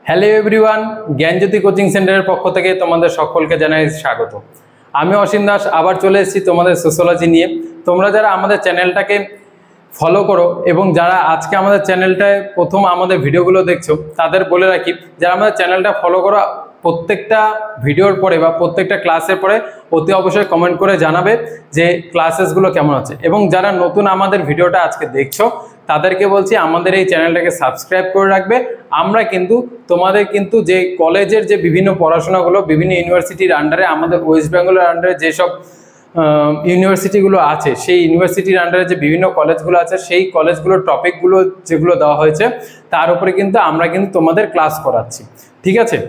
Hello everyone, জ্ঞানজ্যোতি coaching সেন্টারের পক্ষ থেকে তোমাদের সকলকে জানাই স্বাগত। আমি অসীম দাস আবার চলে এসেছি তোমাদের সোশ্যোলজি নিয়ে। তোমরা যারা আমাদের চ্যানেলটাকে ফলো করো এবং যারা আজকে আমাদের চ্যানেলটায় প্রথম আমাদের ভিডিওগুলো দেখছো, তাদের বলে রাখি, যারা আমাদের চ্যানেলটা ফলো করো প্রত্যেকটা ভিডিওর পরে বা প্রত্যেকটা ক্লাসের পরে অতি অবশ্যই কমেন্ট করে জানাবে যে ক্লাসেসগুলো কেমন আছে। এবং যারা নতুন আমাদের ভিডিওটা আজকে দেখছো তাদেরকে বলছি আমাদের এই চ্যানেলটাকে সাবস্ক্রাইব করে রাখবে। আমরা কিন্তু তোমাদের যে কলেজের যে বিভিন্ন পড়াশোনাগুলো বিভিন্ন ইউনিভার্সিটির আন্ডারে, আমাদের ওয়েস্ট বেঙ্গলের আন্ডারে যেসব ইউনিভার্সিটিগুলো আছে, সেই ইউনিভার্সিটির আন্ডারে যে বিভিন্ন কলেজগুলো আছে, সেই কলেজগুলোর টপিকগুলো যেগুলো দেওয়া হয়েছে তার উপরে কিন্তু আমরা তোমাদের ক্লাস করাচ্ছি। ঠিক আছে,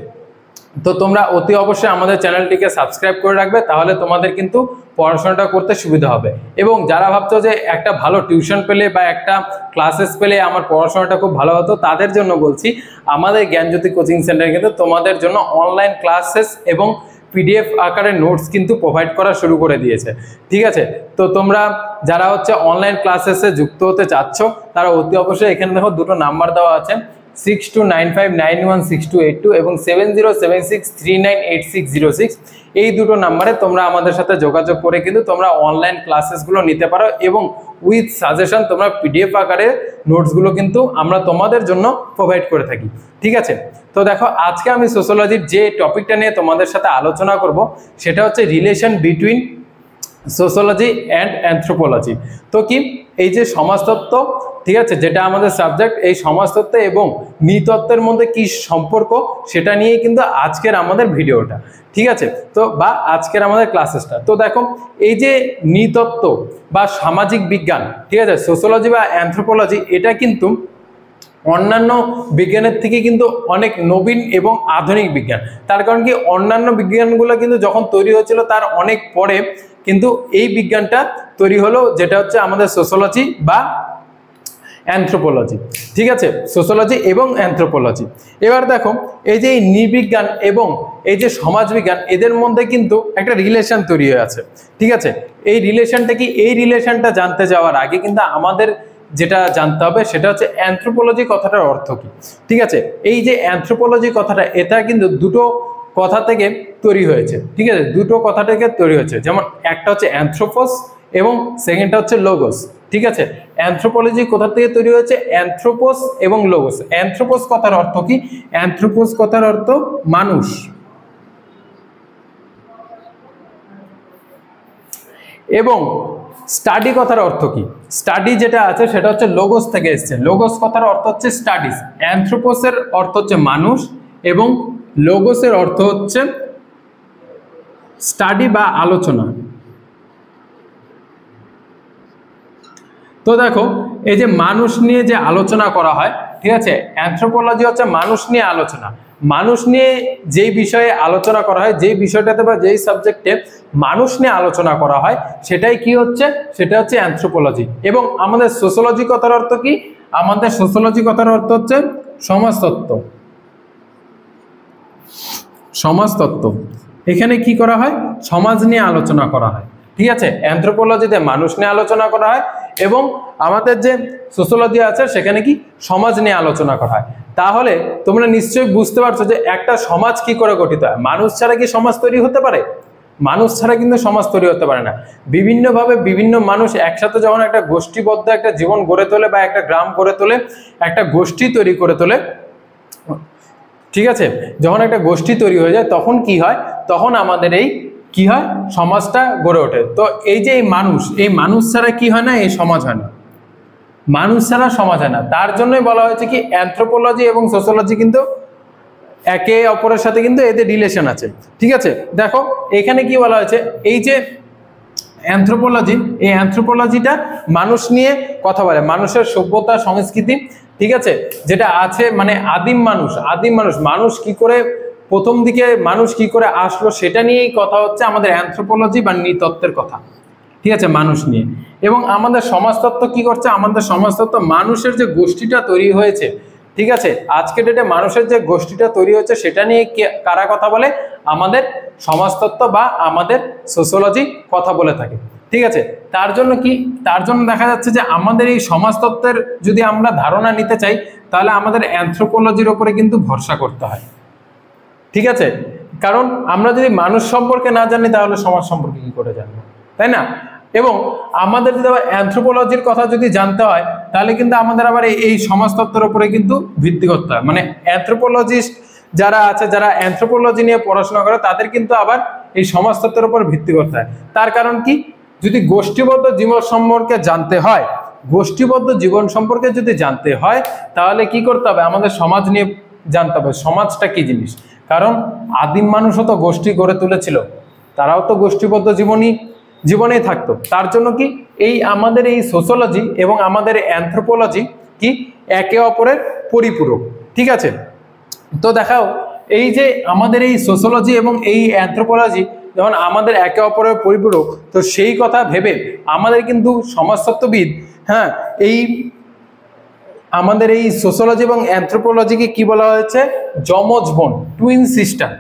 তো তোমরা অতি অবশ্যই আমাদের চ্যানেলটিকে সাবস্ক্রাইব করে রাখবে, তাহলে তোমাদের কিন্তু পড়াশোনাটা করতে সুবিধা হবে। এবং যারা ভাবছো যে একটা ভালো টিউশন পেলে বা একটা ক্লাসেস পেলে আমার পড়াশোনাটা খুব ভালো হতো, তাদের জন্য বলছি আমাদের জ্ঞানজ্যোতি কোচিং সেন্টার কিন্তু তোমাদের জন্য অনলাইন ক্লাসেস এবং পিডিএফ আকারে নোটস কিন্তু প্রোভাইড করা শুরু করে দিয়েছে। ঠিক আছে, তো তোমরা যারা অনলাইন ক্লাসেসে যুক্ত হতে চাচ্ছ তারা অতি অবশ্যই এখানে দেখো দুটো নাম্বার দেওয়া আছে, 6295916282 এবং 7076398606। এই দুটো নাম্বারে তোমরা আমাদের সাথে যোগাযোগ করে কিন্তু তোমরা অনলাইন ক্লাসেসগুলো নিতে পারো এবং উইথ সাজেশন তোমরা পিডিএফ আকারে নোটসগুলো কিন্তু আমরা তোমাদের জন্য প্রোভাইড করে থাকি। ঠিক আছে, তো দেখো আজকে আমি সোশ্যোলজির যে টপিকটা নিয়ে তোমাদের সাথে আলোচনা করব সেটা হচ্ছে relation between sociology and anthropology. তো কি এই যে সমাজতত্ত্ব, ঠিক আছে, যেটা আমাদের সাবজেক্ট, এই সমাজতত্ত্ব এবং নৃতত্ত্বের মধ্যে কি সম্পর্ক সেটা নিয়ে কিন্তু আজকের আমাদের ভিডিওটা। ঠিক আছে, তো বা আজকের আমাদের ক্লাসেসটা। তো দেখো এই যে নৃতত্ত্ব বা সামাজিক বিজ্ঞান, ঠিক আছে, সোশ্যোলজি বা অ্যানথ্রোপোলজি, এটা কিন্তু অন্যান্য বিজ্ঞানের থেকে কিন্তু অনেক নবীন এবং আধুনিক বিজ্ঞান। তার কারণ কি অন্যান্য বিজ্ঞানগুলো কিন্তু যখন তৈরি হয়েছিল তার অনেক পরে কিন্তু এই বিজ্ঞানটা তৈরি হলো, যেটা হচ্ছে আমাদের সোশ্যোলজি বা অ্যানথ্রোপোলজি। ঠিক আছে, সোশ্যোলজি এবং অ্যানথ্রোপোলজি। এবার দেখো এই যে নৃবিজ্ঞান এবং এই যে সমাজবিজ্ঞান, এদের মধ্যে কিন্তু একটা রিলেশন তৈরি হয়ে আছে। ঠিক আছে, এই রিলেশনটা কি, এই রিলেশনটা জানতে যাওয়ার আগে কিন্তু আমাদের যেটা জানতে হবে সেটা হচ্ছে অ্যানথ্রোপোলজি কথাটার অর্থ কি। ঠিক আছে, এই যে অ্যানথ্রোপোলজি কথাটা, এটা কিন্তু দুটো কথা থেকে তৈরি হয়েছে। ঠিক আছে, দুটো কথা থেকে তৈরি হয়েছে, যেমন একটা হচ্ছে অ্যানথ্রোপোস এবং সেকেন্ডটা হচ্ছে লোগোস। ঠিক আছে, অ্যানথ্রোপোলজি কোথা থেকে তৈরি হয়েছে, অ্যানথ্রোপোস এবং লোগোস। অ্যানথ্রোপোস কথার অর্থ কি, অ্যানথ্রোপোস কথার অর্থ মানুষ, এবং স্টাডি কথার অর্থ কি, স্টাডি যেটা আছে সেটা হচ্ছে লোগোস থেকে এসেছে। লোগোস কথার অর্থ হচ্ছে স্টাডিজ। অ্যানথ্রোপোসের অর্থ হচ্ছে মানুষ এবং লোগোসের অর্থ হচ্ছে স্টাডি বা আলোচনা। তো দেখো এই যে মানুষ নিয়ে যে আলোচনা করা হয়, ঠিক আছে, অ্যানথ্রোপোলজি হচ্ছে মানুষ নিয়ে আলোচনা। মানুষ নিয়ে যেই বিষয়ে আলোচনা করা হয়, যেই বিষয়টাতে বা যেই সাবজেক্টে মানুষ নিয়ে আলোচনা করা হয়, সেটাই কি হচ্ছে, সেটা হচ্ছে অ্যানথ্রোপোলজি। এবং আমাদের সোশ্যোলজি কথার অর্থ কি, আমাদের সোশ্যোলজি কথার অর্থ হচ্ছে সমাজতত্ত্ব। সমাজতত্ত্ব, এখানে কি করা হয়, সমাজ নিয়ে আলোচনা করা হয়। ঠিক আছে, অ্যানথ্রোপোলজিতে মানুষ নিয়ে আলোচনা করা হয় এবং আমাদের যে সোশ্যোলজি আছে সেখানে কি সমাজ নিয়ে আলোচনা করা হয়। তাহলে তোমরা নিশ্চয়ই বুঝতে পারছো যে একটা সমাজ কি করে গঠিত হয়। মানুষ ছাড়া কি সমাজ তৈরি হতে পারে? মানুষ ছাড়া কিন্তু সমাজ তৈরি হতে পারে না। বিভিন্নভাবে বিভিন্ন মানুষ একসাথে যখন একটা গোষ্ঠীবদ্ধ একটা জীবন গড়ে তোলে বা একটা গ্রাম গড়ে তোলে, একটা গোষ্ঠী তৈরি করে তোলে, ঠিক আছে, যখন একটা গোষ্ঠী তৈরি হয়ে যায় তখন কি হয়, তখন আমাদের এই কি হয়, সমাজটা গড়ে ওঠে। তো এই যে এই মানুষ ছাড়া কি হয় না, এই সমাজ হয় না। মানুষ ছাড়া সমাজ হয় না। তার জন্যই বলা হয়েছে কি অ্যানথ্রোপোলজি এবং সোশ্যোলজি কিন্তু একে অপরের সাথে কিন্তু এদের রিলেশন আছে। ঠিক আছে, দেখো এখানে কি বলা হয়েছে, এই যে অ্যানথ্রোপোলজি, এই অ্যানথ্রোপোলজিটা মানুষ নিয়ে কথা বলে, মানুষের সভ্যতা সংস্কৃতি, ঠিক আছে, যেটা আছে মানে আদিম মানুষ কি করে প্রথম দিকে মানুষ কি করে আসলো সেটা নিয়েই কথা হচ্ছে আমাদের অ্যানথ্রোপোলজি বা নৃতত্ত্বের কথা। ঠিক আছে, মানুষ নিয়ে। এবং আমাদের সমাজতত্ত্ব কি করছে, আমাদের সমাজতত্ত্ব মানুষের যে গোষ্ঠীটা তৈরি হয়েছে, ঠিক আছে, আজকে ডেটে মানুষের যে গোষ্ঠীটা তৈরি হয়েছে সেটা নিয়ে কারা কথা বলে, আমাদের সমাজতত্ত্ব বা আমাদের সোশ্যোলজি কথা বলে থাকে। ঠিক আছে। তার জন্য কি, তার জন্য দেখা যাচ্ছে যে আমাদের এই সমাজতত্ত্বের যদি আমরা ধারণা নিতে চাই তাহলে আমাদের অ্যানথ্রোপোলজির উপরে কিন্তু ভরসা করতে হয়। ঠিক আছে, কারণ আমরা যদি মানুষ সম্পর্কে না জানি তাহলে সমাজ সম্পর্কে কি করে জানবো, তাই না? এবং আমাদের যদি আবার অ্যানথ্রোপোলজির কথা যদি জানতে হয় তাহলে কিন্তু আমাদের আবার এই সমাজতত্ত্বের উপরে কিন্তু ভিত্তি করতে হয়। মানে অ্যানথ্রোপোলজিস্ট যারা আছে, যারা অ্যানথ্রোপোলজি নিয়ে পড়াশোনা করে, তাদের কিন্তু আবার এই সমাজতত্ত্বের উপর ভিত্তি করতে হয়। তার কারণ কি, যদি গোষ্ঠীবদ্ধ জীবন সম্পর্কে জানতে হয়, গোষ্ঠীবদ্ধ জীবন সম্পর্কে যদি জানতে হয় তাহলে কি করতে হবে, আমাদের সমাজ নিয়ে জানতে হবে, সমাজটা কি জিনিস। কারণ আদিম মানুষও তো গোষ্ঠী গড়ে তুলেছিল, তারাও তো গোষ্ঠীবদ্ধ জীবনেই থাকতো। তার জন্য কি এই আমাদের এই সোশিওলজি এবং আমাদের অ্যানথ্রোপোলজি কি একে অপরের পরিপূরক। ঠিক আছে, তো দেখাও এই যে আমাদের এই সোশিওলজি এবং এই অ্যানথ্রোপোলজি যখন আমাদের একে অপরের পরিপূরক, তো সেই কথা ভেবে আমাদের কিন্তু সমাজতত্ত্ববিদ, হ্যাঁ, এই আমাদের এই সোশিওলজি এবং অ্যানথ্রোপোলজিকে কি বলা হয়েছে, যমজ বোন, টুইন সিস্টার,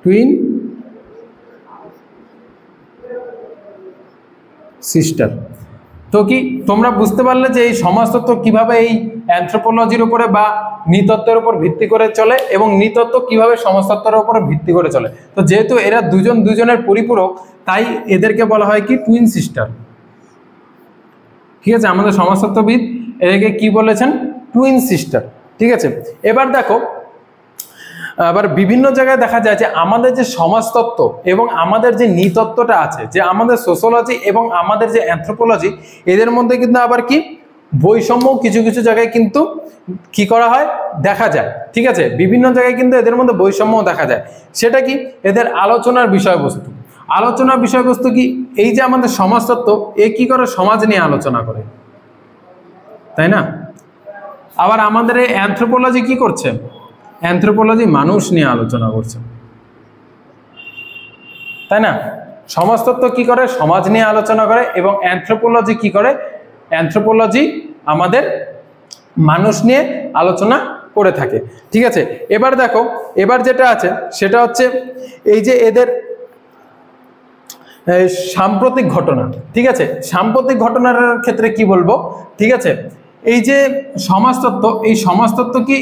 টুইন সিস্টার। তো কি তোমরা বুঝতে পারলে যে এই সমাজতত্ত্ব কিভাবে এই অ্যানথ্রোপোলজির উপরে বা নৃতত্ত্বের উপর ভিত্তি করে চলে এবং নৃতত্ত্ব কিভাবে সমাজতত্ত্বের উপরে ভিত্তি করে চলে। তো যেহেতু এরা দুজনের পরিপূরক, তাই এদেরকে বলা হয় কি টুইন সিস্টার। ঠিক আছে, আমাদের সমাজতত্ত্ববিদ এদেরকে কি বলেছেন, টুইন সিস্টার। ঠিক আছে, এবার দেখো, আবার বিভিন্ন জায়গায় দেখা যায় যে আমাদের যে সমাজতত্ত্ব এবং আমাদের যে নৃতত্ত্বটা আছে, যে আমাদের সোশিওলজি এবং আমাদের যে অ্যানথ্রোপোলজি, এদের মধ্যে কিন্তু আবার কি বৈষম্য কিছু কিছু জায়গায় কিন্তু কি করা হয়, দেখা যায়। ঠিক আছে, বিভিন্ন জায়গায় কিন্তু এদের মধ্যে বৈষম্য দেখা যায়। সেটা কি, এদের আলোচনার বিষয়বস্তু। আলোচনার বিষয়বস্তু কি, এই যে আমাদের সমাজতত্ত্ব, এ কি করে, সমাজ নিয়ে আলোচনা করে, তাই না? আবার আমাদের এই অ্যানথ্রোপোলজি কি করছে, অ্যানথ্রোপোলজি মানুষ নিয়ে আলোচনা করছে, তাই না? সমাজতত্ত্ব কি করে, সমাজ নিয়ে আলোচনা করে, এবং অ্যানথ্রোপোলজি কি করে, অ্যানথ্রোপোলজি আমাদের মানুষ নিয়ে আলোচনা করে থাকে। ঠিক আছে, এবার দেখো, এবার যেটা আছে সেটা হচ্ছে এই যে এদের সাম্প্রতিক ঘটনা। ঠিক আছে, সাম্প্রতিক ঘটনার ক্ষেত্রে কি বলবো, ঠিক আছে, এই যে সমাজতত্ত্ব, এই সমাজতত্ত্ব কি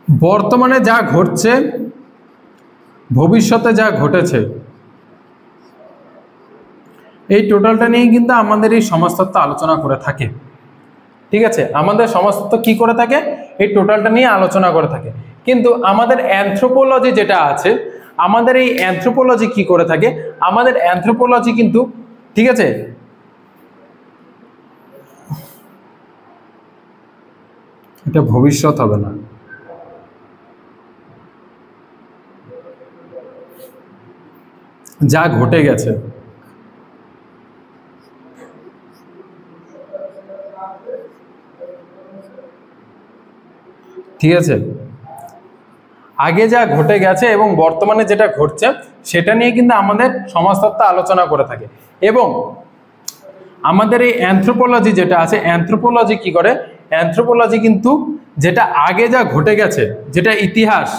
বর্তমানে যা ঘটছে, ভবিষ্যতে যা ঘটেছে, এই টোটালটা নিয়ে কিন্তু আমাদের এই সমাজতত্ত্ব আলোচনা করে থাকে। ঠিক আছে, আমাদের সমাজতত্ত্ব কি করে থাকে, এই টোটালটা নিয়ে আলোচনা করে থাকে। কিন্তু আমাদের অ্যানথ্রোপোলজি যেটা আছে, আমাদের এই অ্যানথ্রোপোলজি কি করে থাকে, আমাদের অ্যানথ্রোপোলজি কিন্তু, ঠিক আছে, এটা ভবিষ্যৎ হবে না, যা ঘটে গেছে। ঠিক আছে, আগে যা ঘটে গেছে এবং বর্তমানে যেটা ঘটছে সেটা নিয়ে কিন্তু আমাদের সমাজতত্ত্ব আলোচনা করে থাকে। এবং আমাদের এই অ্যানথ্রোপোলজি যেটা আছে, অ্যানথ্রোপোলজি কি করে, অ্যানথ্রোপোলজি কিন্তু যেটা আগে যা ঘটে গেছে, যেটা ইতিহাস,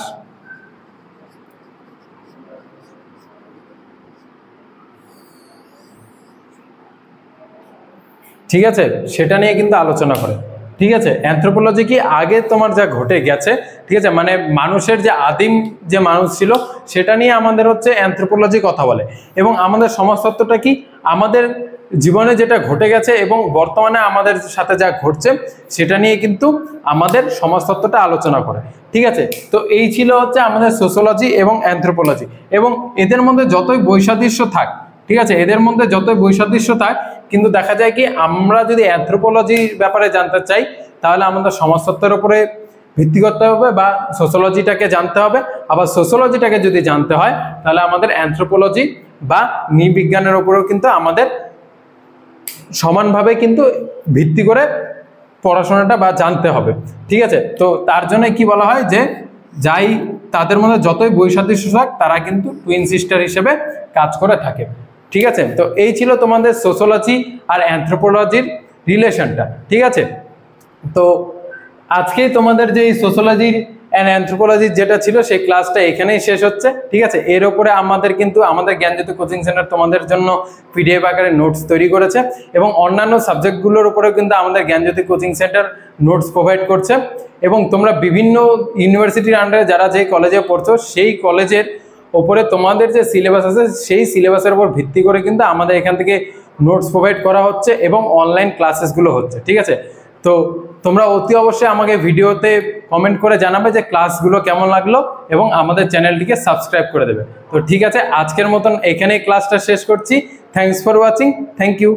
ঠিক আছে, সেটা নিয়ে কিন্তু আলোচনা করে। ঠিক আছে, অ্যানথ্রোপোলজি কি আগে তোমার যা ঘটে গেছে, ঠিক আছে, মানে মানুষের যে আদিম যে মানুষ ছিল সেটা নিয়ে আমাদের হচ্ছে অ্যানথ্রোপোলজি কথা বলে। এবং আমাদের সমাজতত্ত্বটা কি আমাদের জীবনে যেটা ঘটে গেছে এবং বর্তমানে আমাদের সাথে যা ঘটছে সেটা নিয়ে কিন্তু আমাদের সমাজতত্ত্বটা আলোচনা করে। ঠিক আছে, তো এই ছিল হচ্ছে আমাদের সোশিওলজি এবং অ্যানথ্রোপোলজি। এবং এদের মধ্যে যতই বৈসাদৃশ্য থাক, ঠিক আছে, এদের মধ্যে যতই বৈসাদৃশ্য থাক, কিন্তু দেখা যায় কি আমরা যদি অ্যানথ্রোপোলজির ব্যাপারে জানতে চাই তাহলে আমাদের সমাজতত্ত্বের উপরে ভিত্তি করতে হবে বা সোশিওলজিটাকে জানতে হবে। আবার সোশিওলজিটাকে যদি জানতে হয় তাহলে আমাদের অ্যানথ্রোপোলজি বা নৃবিজ্ঞানের উপরেও কিন্তু আমাদের সমানভাবে কিন্তু ভিত্তি করে পড়াশোনাটা বা জানতে হবে। ঠিক আছে, তো তার জন্য কি বলা হয় যে যাই তাদের মধ্যে যতই বৈসাদৃশ্য থাক তারা কিন্তু টুইন সিস্টার হিসেবে কাজ করে থাকে। ঠিক আছে, তো এই ছিল তোমাদের সোশিওলজি আর অ্যানথ্রোপোলজির রিলেশনটা। ঠিক আছে, তো আজকেই তোমাদের যে এই সোশিওলজির অ্যান্ড অ্যানথ্রোপোলজি যেটা ছিল সেই ক্লাসটা এখানেই শেষ হচ্ছে। ঠিক আছে, এর উপরে আমাদের কিন্তু আমাদের জ্ঞানজ্যোতি কোচিং সেন্টার তোমাদের জন্য পিডিএফ আকারে নোটস তৈরি করেছে এবং অন্যান্য সাবজেক্টগুলোর উপরেও কিন্তু আমাদের জ্ঞানজ্যোতি কোচিং সেন্টার নোটস প্রোভাইড করছে। এবং তোমরা বিভিন্ন ইউনিভার্সিটির আন্ডারে যারা যে কলেজে পড়ছো সেই কলেজের ওপরে তোমাদের যে সিলেবাস আছে সেই সিলেবাসের উপর ভিত্তি করে কিন্তু আমাদের এখান থেকে নোটস প্রোভাইড করা হচ্ছে এবং অনলাইন ক্লাসেসগুলো হচ্ছে। ঠিক আছে, তো তোমরা অতি অবশ্যই আমাকে ভিডিওতে কমেন্ট করে জানাবে যে ক্লাসগুলো কেমন লাগলো এবং আমাদের চ্যানেলটিকে সাবস্ক্রাইব করে দেবে। তো ঠিক আছে, আজকের মতন এখানেই ক্লাসটা শেষ করছি। Thanks for watching. Thank you.